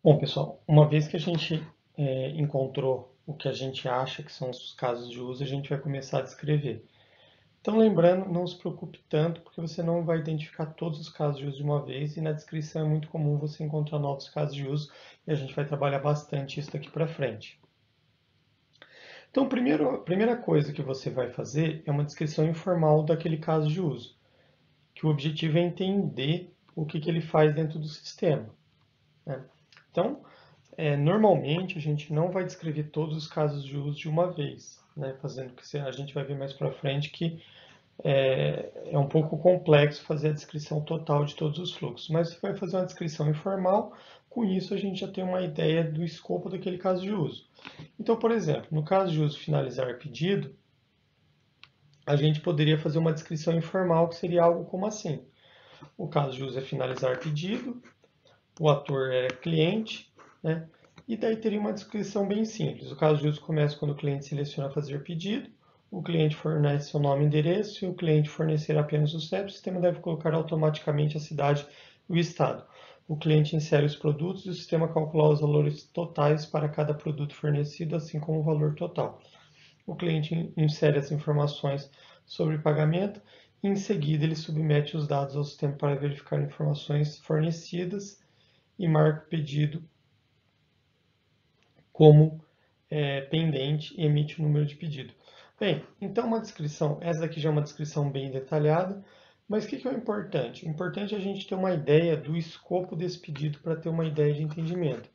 Bom, pessoal, uma vez que a gente encontrou o que a gente acha que são os casos de uso, a gente vai começar a descrever. Então, lembrando, não se preocupe tanto, porque você não vai identificar todos os casos de uso de uma vez, e na descrição é muito comum você encontrar novos casos de uso, e a gente vai trabalhar bastante isso daqui para frente. Então, a primeira coisa que você vai fazer é uma descrição informal daquele caso de uso, que o objetivo é entender o que ele faz dentro do sistema, né? Então, normalmente a gente não vai descrever todos os casos de uso de uma vez, né? Fazendo que a gente vai ver mais para frente que é um pouco complexo fazer a descrição total de todos os fluxos, mas você vai fazer uma descrição informal, com isso a gente já tem uma ideia do escopo daquele caso de uso. Então, por exemplo, no caso de uso finalizar pedido, a gente poderia fazer uma descrição informal que seria algo como assim: o caso de uso é finalizar pedido, o ator é cliente, né? E daí teria uma descrição bem simples. O caso de uso começa quando o cliente seleciona fazer pedido, o cliente fornece seu nome e endereço, e o cliente fornecer apenas o CEP, o sistema deve colocar automaticamente a cidade e o estado. O cliente insere os produtos e o sistema calcula os valores totais para cada produto fornecido, assim como o valor total. O cliente insere as informações sobre pagamento e em seguida ele submete os dados ao sistema para verificar informações fornecidas e marca o pedido como pendente e emite o número de pedido. Bem, então uma descrição, essa aqui já é uma descrição bem detalhada, mas o que é o importante? O importante é a gente ter uma ideia do escopo desse pedido para ter uma ideia de entendimento.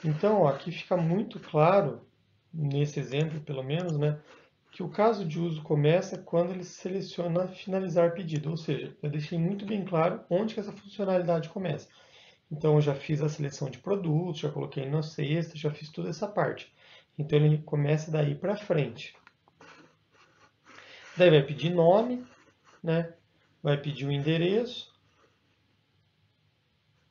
Então, ó, aqui fica muito claro, nesse exemplo pelo menos, né, que o caso de uso começa quando ele seleciona finalizar pedido, ou seja, eu deixei muito bem claro onde que essa funcionalidade começa. Então, eu já fiz a seleção de produtos, já coloquei na cesta, já fiz toda essa parte. Então, ele começa daí para frente. Daí vai pedir nome, né? Vai pedir o endereço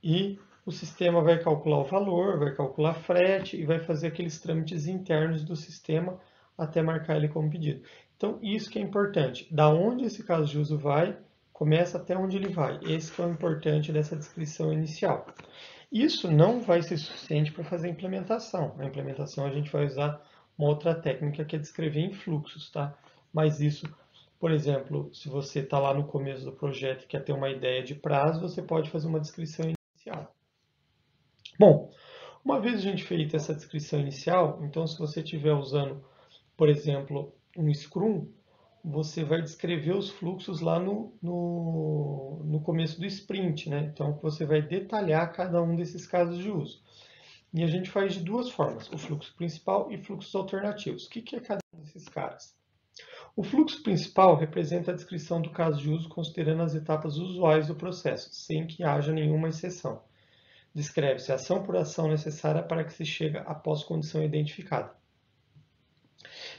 e o sistema vai calcular o valor, vai calcular frete e vai fazer aqueles trâmites internos do sistema até marcar ele como pedido. Então, isso que é importante. Da onde esse caso de uso vai, começa até onde ele vai. Esse que é o importante dessa descrição inicial. Isso não vai ser suficiente para fazer a implementação. Na implementação a gente vai usar uma outra técnica que é descrever em fluxos, tá? Mas isso, por exemplo, se você está lá no começo do projeto e quer ter uma ideia de prazo, você pode fazer uma descrição inicial. Bom, uma vez a gente feita essa descrição inicial, então se você estiver usando, por exemplo, um Scrum, você vai descrever os fluxos lá no começo do sprint, né? Então você vai detalhar cada um desses casos de uso. E a gente faz de duas formas, o fluxo principal e fluxos alternativos. O que é cada um desses caras? O fluxo principal representa a descrição do caso de uso considerando as etapas usuais do processo, sem que haja nenhuma exceção. Descreve-se ação por ação necessária para que se chegue após condição identificada.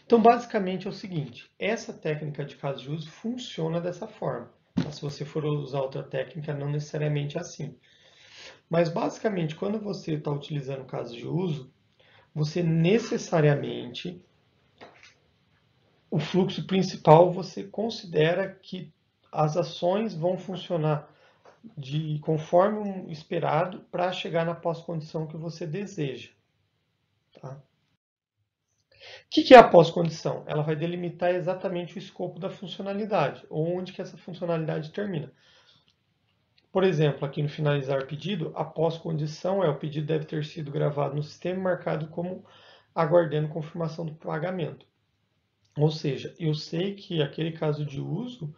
Então, basicamente é o seguinte, essa técnica de caso de uso funciona dessa forma. Tá? Se você for usar outra técnica, não necessariamente é assim. Mas, basicamente, quando você está utilizando caso de uso, você necessariamente, o fluxo principal, você considera que as ações vão funcionar conforme o esperado para chegar na pós-condição que você deseja. Tá? O que é a pós-condição? Ela vai delimitar exatamente o escopo da funcionalidade, ou onde que essa funcionalidade termina. Por exemplo, aqui no finalizar pedido, a pós-condição é o pedido deve ter sido gravado no sistema e marcado como aguardando confirmação do pagamento. Ou seja, eu sei que aquele caso de uso,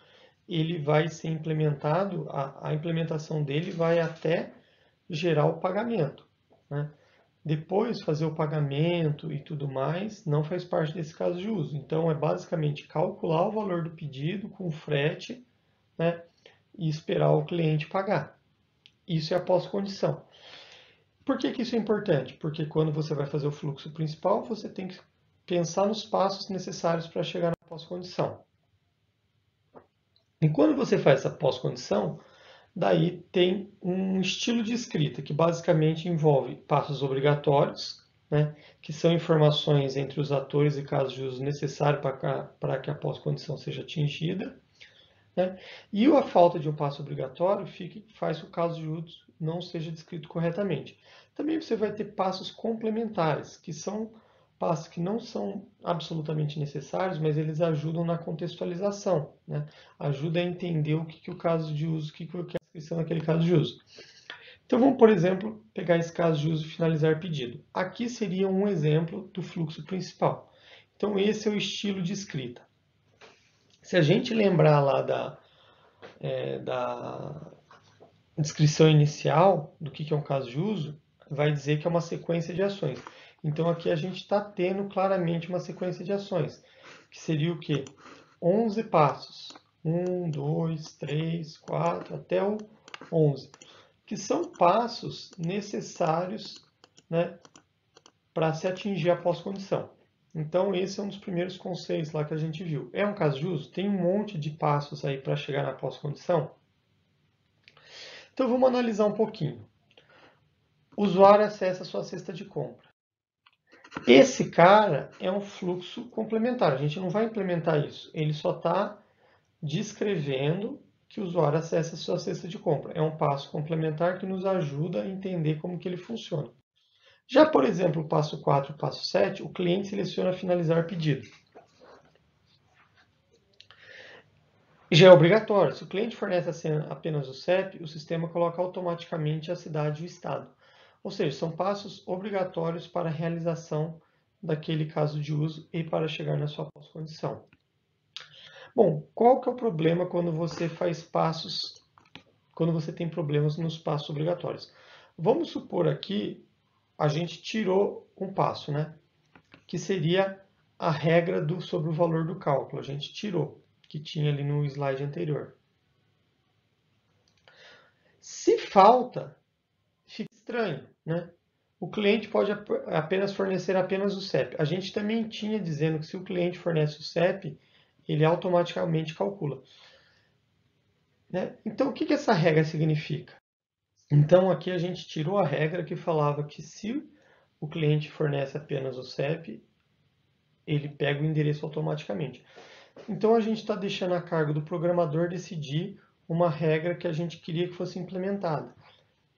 ele vai ser implementado, a implementação dele vai até gerar o pagamento, né? Depois, fazer o pagamento e tudo mais não faz parte desse caso de uso. Então, é basicamente calcular o valor do pedido com frete, né, e esperar o cliente pagar. Isso é a pós-condição. Por que isso é importante? Porque quando você vai fazer o fluxo principal, você tem que pensar nos passos necessários para chegar na pós-condição. E quando você faz essa pós-condição, daí tem um estilo de escrita que basicamente envolve passos obrigatórios, né, que são informações entre os atores e casos de uso necessários para que a pós-condição seja atingida, né? E a falta de um passo obrigatório faz que o caso de uso não seja descrito corretamente. Também você vai ter passos complementares, que são passos que não são absolutamente necessários, mas eles ajudam na contextualização, né? Ajuda a entender o que o caso de uso, o que a descrição daquele caso de uso. Então vamos, por exemplo, pegar esse caso de uso e finalizar pedido. Aqui seria um exemplo do fluxo principal. Então esse é o estilo de escrita. Se a gente lembrar lá da descrição inicial do que é um caso de uso, vai dizer que é uma sequência de ações. Então aqui a gente está tendo claramente uma sequência de ações, que seria o quê? 11 passos. 1, 2, 3, 4, até o 11. Que são passos necessários, né, para se atingir a pós-condição. Então, esse é um dos primeiros conceitos lá que a gente viu. É um caso de uso? Tem um monte de passos aí para chegar na pós-condição? Então, vamos analisar um pouquinho. O usuário acessa a sua cesta de compra. Esse cara é um fluxo complementar. A gente não vai implementar isso. Ele só está descrevendo que o usuário acessa a sua cesta de compra. É um passo complementar que nos ajuda a entender como que ele funciona. Já, por exemplo, o passo 4 e o passo 7, o cliente seleciona finalizar pedido. Já é obrigatório. Se o cliente fornece apenas o CEP, o sistema coloca automaticamente a cidade e o estado. Ou seja, são passos obrigatórios para a realização daquele caso de uso e para chegar na sua pós-condição. Bom, qual que é o problema quando você faz passos, quando você tem problemas nos passos obrigatórios? Vamos supor aqui, a gente tirou um passo, né? Que seria a regra sobre o valor do cálculo. A gente tirou, que tinha ali no slide anterior. Se falta, fica estranho, né? O cliente pode apenas fornecer apenas o CEP. A gente também tinha dizendo que se o cliente fornece o CEP, ele automaticamente calcula. Né? Então, o que essa regra significa? Então, aqui a gente tirou a regra que falava que se o cliente fornece apenas o CEP, ele pega o endereço automaticamente. Então, a gente está deixando a cargo do programador decidir uma regra que a gente queria que fosse implementada.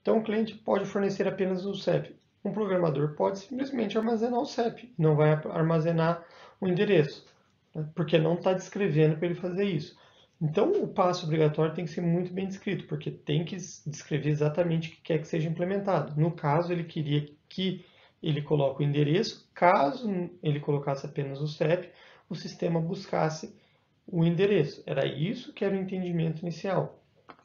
Então, o cliente pode fornecer apenas o CEP. Um programador pode simplesmente armazenar o CEP, não vai armazenar o endereço, né? Porque não está descrevendo para ele fazer isso. Então, o passo obrigatório tem que ser muito bem descrito, porque tem que descrever exatamente o que quer que seja implementado. No caso, ele queria que ele coloque o endereço, caso ele colocasse apenas o CEP, o sistema buscasse o endereço. Era isso que era o entendimento inicial.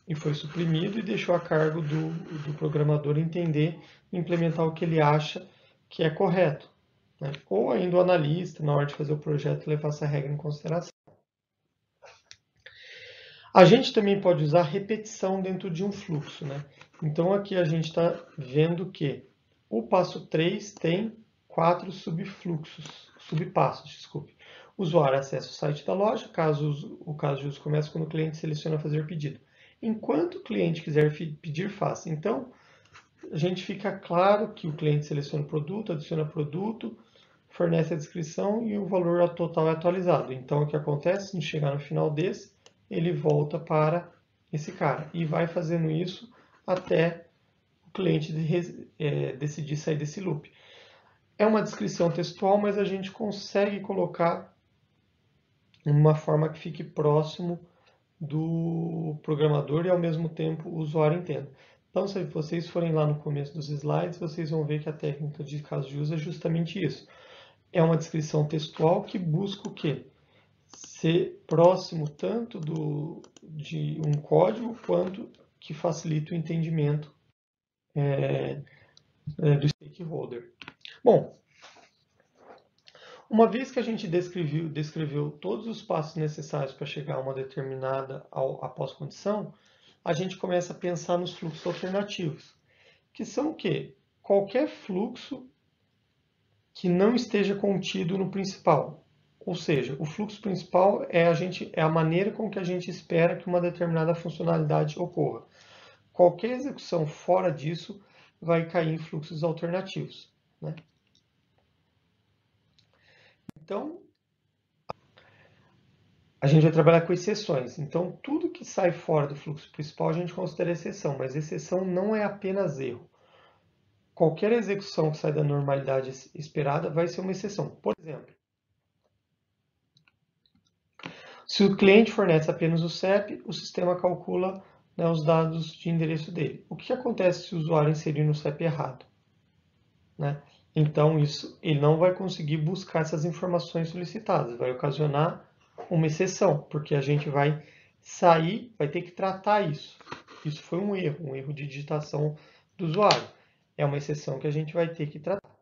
E foi suprimido e deixou a cargo do programador entender e implementar o que ele acha que é correto. Né? Ou ainda o analista, na hora de fazer o projeto, levar essa regra em consideração. A gente também pode usar repetição dentro de um fluxo. Né? Então aqui a gente está vendo que o passo 3 tem 4 subpassos, desculpe. O usuário acessa o site da loja, caso o caso de uso comece quando o cliente seleciona fazer pedido. Enquanto o cliente quiser pedir, faça. Então, a gente fica claro que o cliente seleciona o produto, adiciona produto, fornece a descrição e o valor total é atualizado. Então, o que acontece? Se chegar no final desse, ele volta para esse cara e vai fazendo isso até o cliente decidir sair desse loop. É uma descrição textual, mas a gente consegue colocar uma forma que fique próximo do programador e ao mesmo tempo o usuário entenda. Então, se vocês forem lá no começo dos slides, vocês vão ver que a técnica de caso de uso é justamente isso. É uma descrição textual que busca o quê? Ser próximo tanto de um código quanto que facilita o entendimento do stakeholder. Bom, uma vez que a gente descreveu todos os passos necessários para chegar a uma determinada pós-condição, a gente começa a pensar nos fluxos alternativos, que são o quê? Qualquer fluxo que não esteja contido no principal. Ou seja, o fluxo principal é a maneira com que a gente espera que uma determinada funcionalidade ocorra. Qualquer execução fora disso vai cair em fluxos alternativos. Né? Então, a gente vai trabalhar com exceções. Então, tudo que sai fora do fluxo principal a gente considera exceção, mas exceção não é apenas erro. Qualquer execução que sai da normalidade esperada vai ser uma exceção. Por exemplo, se o cliente fornece apenas o CEP, o sistema calcula, né, os dados de endereço dele. O que acontece se o usuário inserir no CEP errado? Né? Então, ele não vai conseguir buscar essas informações solicitadas, vai ocasionar uma exceção, porque a gente vai sair, vai ter que tratar isso. Isso foi um erro de digitação do usuário. É uma exceção que a gente vai ter que tratar.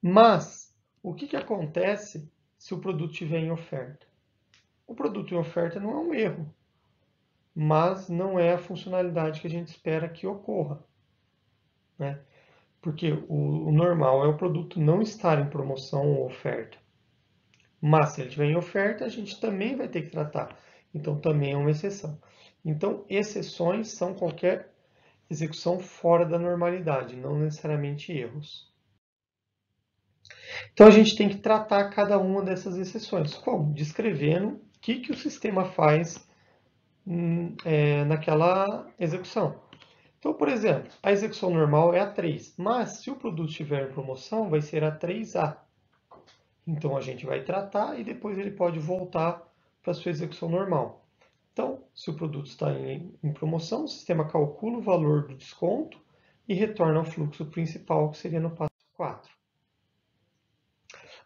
Mas, o que acontece se o produto estiver em oferta? O produto em oferta não é um erro, mas não é a funcionalidade que a gente espera que ocorra, né? Porque o normal é o produto não estar em promoção ou oferta. Mas se ele estiver em oferta, a gente também vai ter que tratar. Então também é uma exceção. Então, exceções são qualquer execução fora da normalidade, não necessariamente erros. Então a gente tem que tratar cada uma dessas exceções. Como? Descrevendo o que o sistema faz naquela execução. Então, por exemplo, a execução normal é a 3, mas se o produto estiver em promoção, vai ser a 3A. Então, a gente vai tratar e depois ele pode voltar para a sua execução normal. Então, se o produto está em promoção, o sistema calcula o valor do desconto e retorna ao fluxo principal, que seria no passo 4.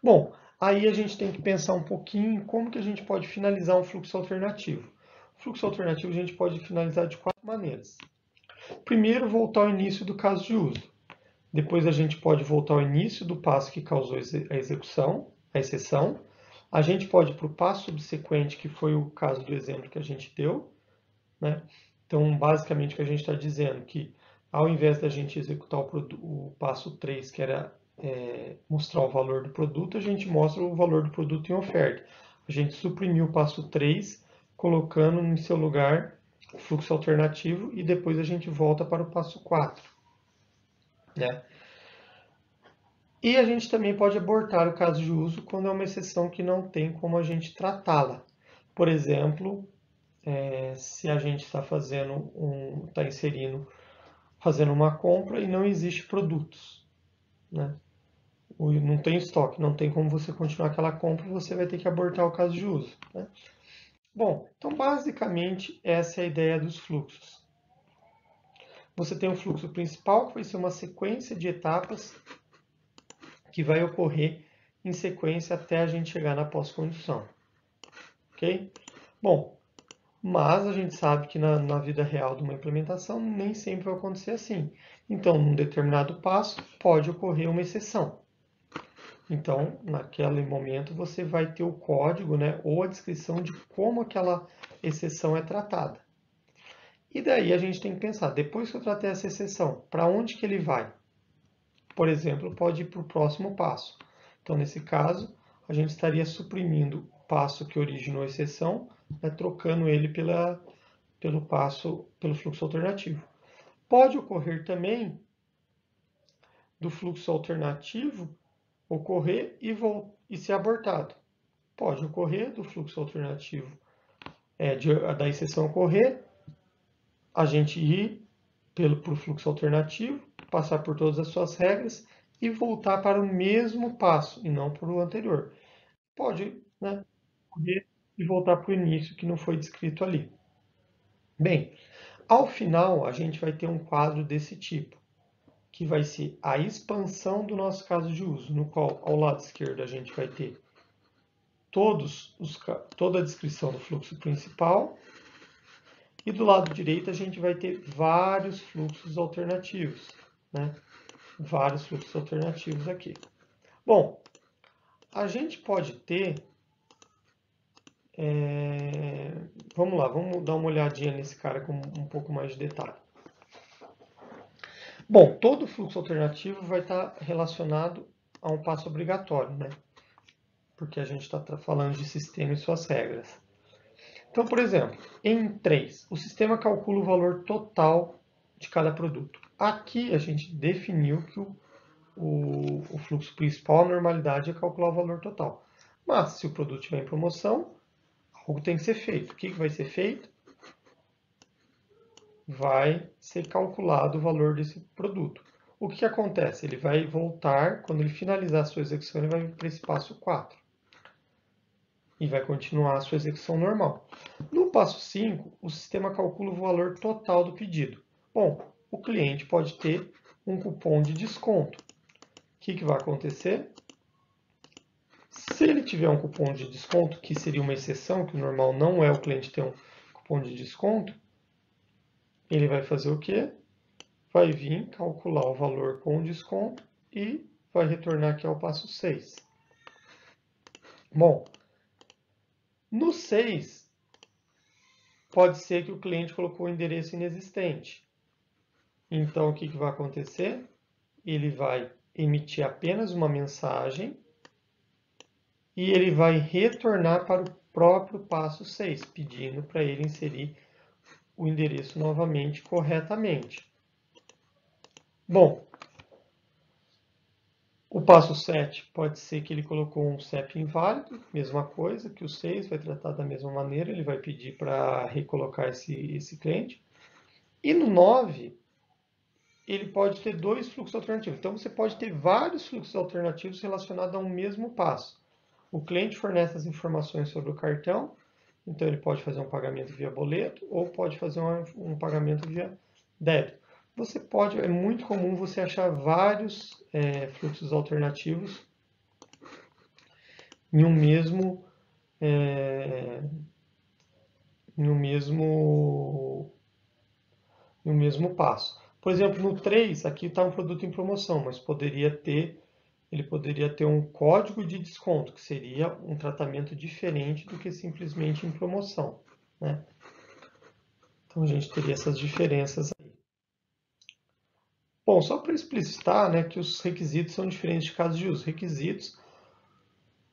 Bom, aí a gente tem que pensar um pouquinho em como que a gente pode finalizar um fluxo alternativo. O fluxo alternativo a gente pode finalizar de 4 maneiras. Primeiro, voltar ao início do caso de uso. Depois a gente pode voltar ao início do passo que causou a execução, a exceção. A gente pode ir para o passo subsequente, que foi o caso do exemplo que a gente deu, né? Então, basicamente, o que a gente está dizendo é que, ao invés da gente executar o passo 3, que era mostrar o valor do produto, a gente mostra o valor do produto em oferta. A gente suprimiu o passo 3, colocando em seu lugar o fluxo alternativo, e depois a gente volta para o passo 4. Né? E a gente também pode abortar o caso de uso quando é uma exceção que não tem como a gente tratá-la. Por exemplo, se a gente está fazendo uma compra e não existe produtos, né? Não tem estoque, não tem como você continuar aquela compra, você vai ter que abortar o caso de uso. Né? Bom, então basicamente essa é a ideia dos fluxos. Você tem um fluxo principal, que vai ser uma sequência de etapas que vai ocorrer em sequência até a gente chegar na pós-condição. Ok? Bom, mas a gente sabe que na vida real de uma implementação nem sempre vai acontecer assim. Então, num determinado passo, pode ocorrer uma exceção. Então, naquele momento, você vai ter o código, né, ou a descrição de como aquela exceção é tratada. E daí a gente tem que pensar, depois que eu tratei essa exceção, para onde que ele vai? Por exemplo, pode ir para o próximo passo. Então, nesse caso, a gente estaria suprimindo o passo que originou a exceção, né, trocando ele pelo fluxo alternativo. Pode ocorrer também do fluxo alternativo ocorrer e ser abortado. Pode ocorrer do fluxo alternativo da exceção ocorrer, a gente ir para o fluxo alternativo, passar por todas as suas regras e voltar para o mesmo passo e não para o anterior. Pode, né, ocorrer e voltar para o início que não foi descrito ali. Bem, ao final a gente vai ter um quadro desse tipo, que vai ser a expansão do nosso caso de uso, no qual ao lado esquerdo a gente vai ter toda a descrição do fluxo principal, e do lado direito a gente vai ter vários fluxos alternativos, né? Vários fluxos alternativos aqui. Bom, a gente pode ter... vamos lá, vamos dar uma olhadinha nesse cara com um pouco mais de detalhe. Bom, todo fluxo alternativo vai estar relacionado a um passo obrigatório, né? Porque a gente está falando de sistema e suas regras. Então, por exemplo, em 3, o sistema calcula o valor total de cada produto. Aqui a gente definiu que o fluxo principal, a normalidade, é calcular o valor total. Mas, se o produto estiver em promoção, Algo tem que ser feito. O que vai ser feito? Vai ser calculado o valor desse produto. O que acontece? Ele vai voltar, quando ele finalizar a sua execução, ele vai para esse passo 4. E vai continuar a sua execução normal. No passo 5, o sistema calcula o valor total do pedido. Bom, o cliente pode ter um cupom de desconto. O que vai acontecer? Se ele tiver um cupom de desconto, que seria uma exceção, que o normal não é o cliente ter um cupom de desconto, ele vai fazer o quê? Vai vir calcular o valor com o desconto e vai retornar aqui ao passo 6. Bom, no 6, pode ser que o cliente colocou o endereço inexistente. Então, o que vai acontecer? Ele vai emitir apenas uma mensagem e ele vai retornar para o próprio passo 6, pedindo para ele inserir o endereço novamente corretamente. Bom, o passo 7 pode ser que ele colocou um CEP inválido, mesma coisa que o 6, vai tratar da mesma maneira, ele vai pedir para recolocar esse cliente. E no 9, ele pode ter dois fluxos alternativos. Então você pode ter vários fluxos alternativos relacionados a um mesmo passo. O cliente fornece as informações sobre o cartão, então ele pode fazer um pagamento via boleto ou pode fazer um pagamento via débito. É muito comum você achar vários fluxos alternativos em um mesmo, em um mesmo passo. Por exemplo, no 3, aqui está um produto em promoção, mas ele poderia ter um código de desconto, que seria um tratamento diferente do que simplesmente em promoção, né? Então a gente teria essas diferenças aí. Bom, só para explicitar, né, que os requisitos são diferentes de casos de uso. Requisitos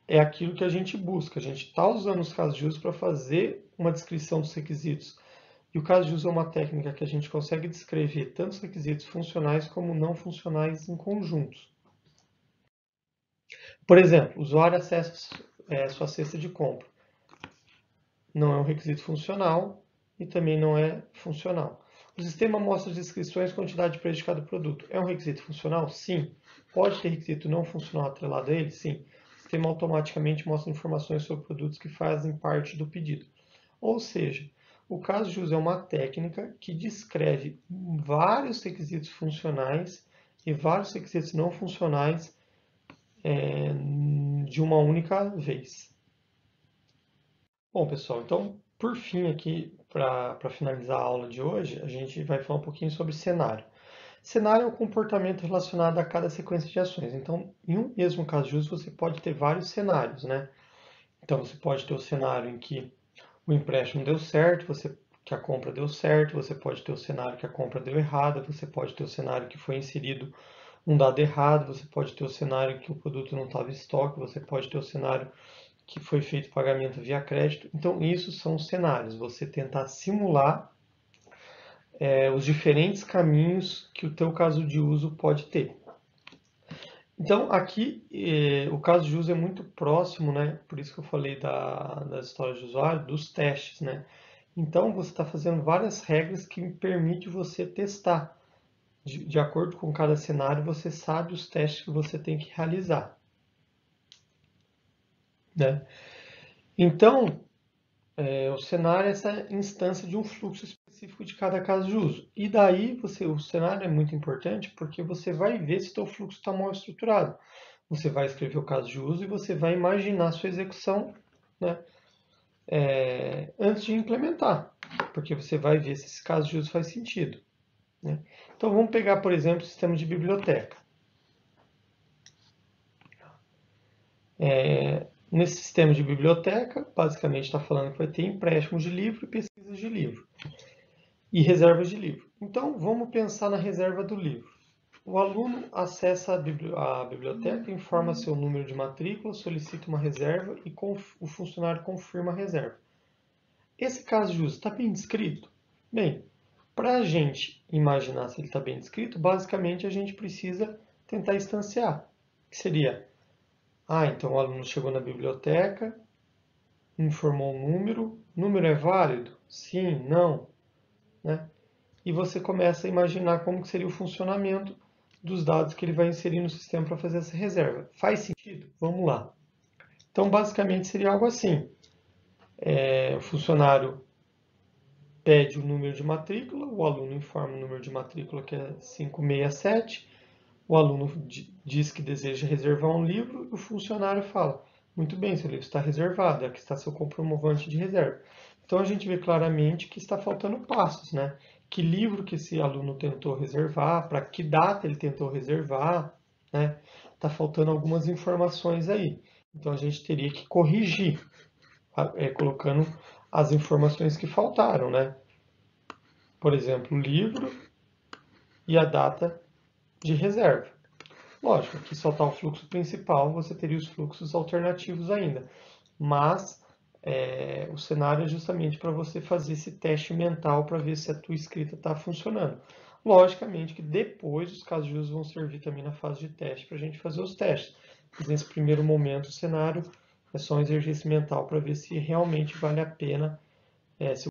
é aquilo que a gente busca. A gente está usando os casos de uso para fazer uma descrição dos requisitos. E o caso de uso é uma técnica que a gente consegue descrever tanto os requisitos funcionais como não funcionais em conjuntos. Por exemplo, o usuário acessa sua cesta de compra. Não é um requisito funcional e também não é funcional. O sistema mostra as descrições e quantidade de preço de cada produto. É um requisito funcional? Sim. Pode ter requisito não funcional atrelado a ele? Sim. O sistema automaticamente mostra informações sobre produtos que fazem parte do pedido. Ou seja, o caso de uso é uma técnica que descreve vários requisitos funcionais e vários requisitos não funcionais de uma única vez. Bom, pessoal, então, por fim aqui, para finalizar a aula de hoje, a gente vai falar um pouquinho sobre cenário. Cenário é o comportamento relacionado a cada sequência de ações. Então, em um mesmo caso de uso, você pode ter vários cenários, né? Então, você pode ter o cenário em que o empréstimo deu certo, que a compra deu certo, você pode ter o cenário que a compra deu errada, você pode ter o cenário que foi inserido um dado errado, você pode ter o cenário que o produto não estava em estoque, você pode ter o cenário que foi feito pagamento via crédito. Então, isso são os cenários, você tentar simular os diferentes caminhos que o teu caso de uso pode ter. Então, aqui, o caso de uso é muito próximo, né? Por isso que eu falei das histórias de usuário, dos testes, né? Então, você está fazendo várias regras que permitem você testar. De acordo com cada cenário, você sabe os testes que você tem que realizar, né? Então, o cenário é essa instância de um fluxo específico de cada caso de uso. E daí, o cenário é muito importante porque você vai ver se o teu fluxo está mal estruturado. Você vai escrever o caso de uso e você vai imaginar a sua execução, né, antes de implementar, porque você vai ver se esse caso de uso faz sentido, né? Então, vamos pegar, por exemplo, o sistema de biblioteca. Nesse sistema de biblioteca, basicamente está falando que vai ter empréstimos de livro e pesquisas de livro. E reservas de livro. Então, vamos pensar na reserva do livro. O aluno acessa a biblioteca, informa seu número de matrícula, solicita uma reserva e o funcionário confirma a reserva. Esse caso de uso está bem descrito? Bem, para a gente imaginar se ele está bem descrito, basicamente a gente precisa tentar instanciar. Que seria, então o aluno chegou na biblioteca, informou um número. Número é válido? Sim, não, né? E você começa a imaginar como que seria o funcionamento dos dados que ele vai inserir no sistema para fazer essa reserva. Faz sentido? Vamos lá. Então, basicamente, seria algo assim. O funcionário pede o número de matrícula, o aluno informa o número de matrícula, que é 567, o aluno diz que deseja reservar um livro e o funcionário fala: muito bem, seu livro está reservado, aqui está seu comprovante de reserva. Então a gente vê claramente que está faltando passos, né? Que livro que esse aluno tentou reservar, para que data ele tentou reservar, né? Está faltando algumas informações aí. Então a gente teria que corrigir, colocando as informações que faltaram, né? Por exemplo, o livro e a data de reserva. Lógico, aqui só está o fluxo principal, você teria os fluxos alternativos ainda. Mas o cenário é justamente para você fazer esse teste mental para ver se a tua escrita está funcionando. Logicamente que depois os casos de uso vão servir também na fase de teste para a gente fazer os testes. Mas nesse primeiro momento o cenário é só um exercício mental para ver se realmente vale a pena, se